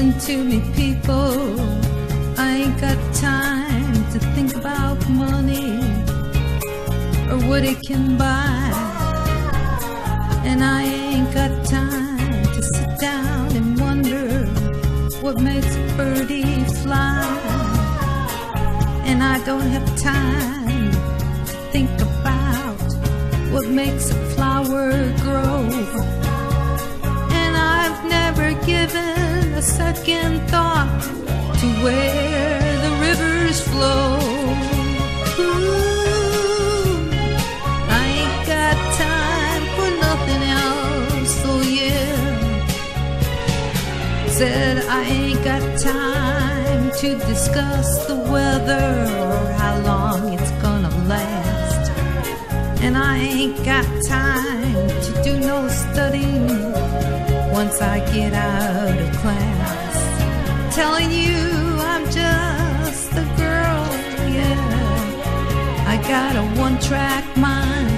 listen to me, people. I ain't got time to think about money or what it can buy. And I ain't got time to sit down and wonder what makes a birdie fly. And I don't have time to think about what makes a flower grow. And I've never given a second thought to where the rivers flow. Ooh, I ain't got time for nothing else, oh yeah. Said I ain't got time to discuss the weather or how long it's gonna last. And I ain't got time to do no studying once I get out of class. Telling you I'm just a girl, yeah. I got a one-track mind.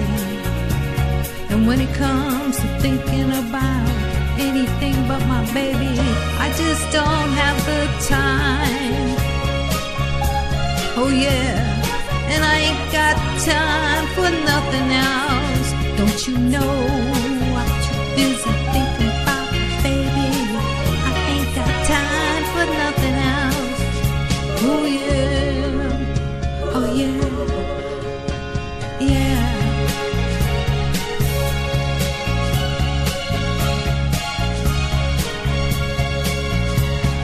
And when it comes to thinking about anything but my baby, I just don't have the time. Oh yeah, and I ain't got time for nothing else. Don't you know I'm too busy thinking about my baby? I ain't got time for nothing else. Oh yeah, oh yeah, yeah.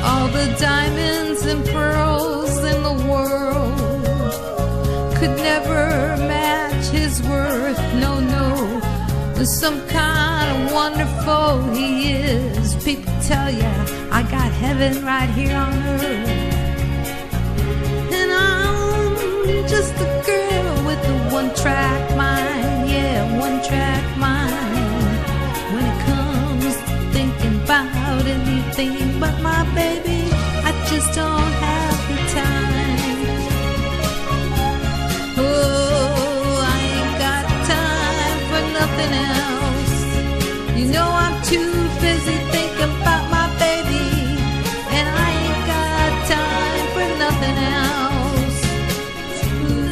All the diamonds and pearls in the world could never match his worth, no, no. There's some kind of wonderful he is. People tell ya I got heaven right here on earth. And I'm just a girl with a one-track mind, yeah, one-track mind. When it comes to thinking about anything but my baby, I just don't have the time. Oh, I ain't got time for nothing else. You know I'm too busy thinking about my baby, and I ain't got time for nothing else. Ooh,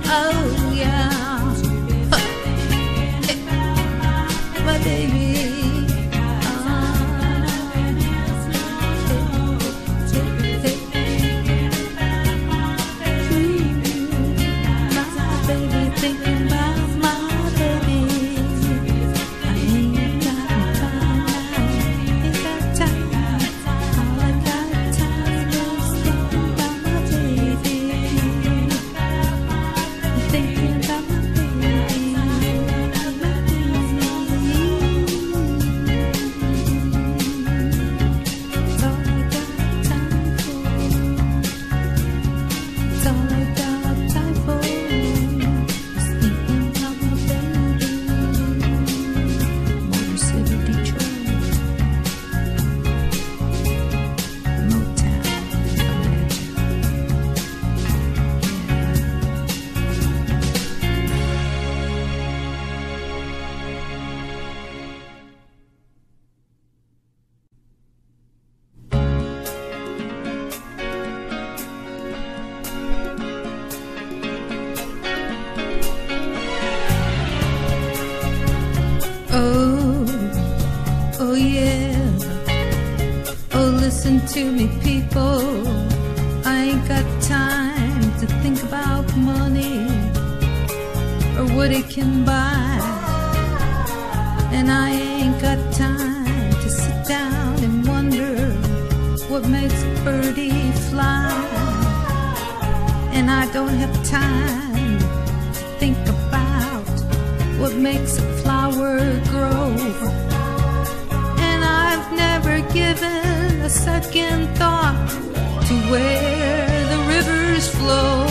oh yeah, my baby. Thinking about my baby, I ain't got time, all I got time is thinking about my baby, thinking about my baby, it's all I got time for, it's all I got time for. Oh yeah, oh listen to me, people. I ain't got time to think about money or what it can buy. And I ain't got time to sit down and wonder what makes a birdie fly. And I don't have time to think about what makes a flower grow. And I've never given a second thought to where the rivers flow.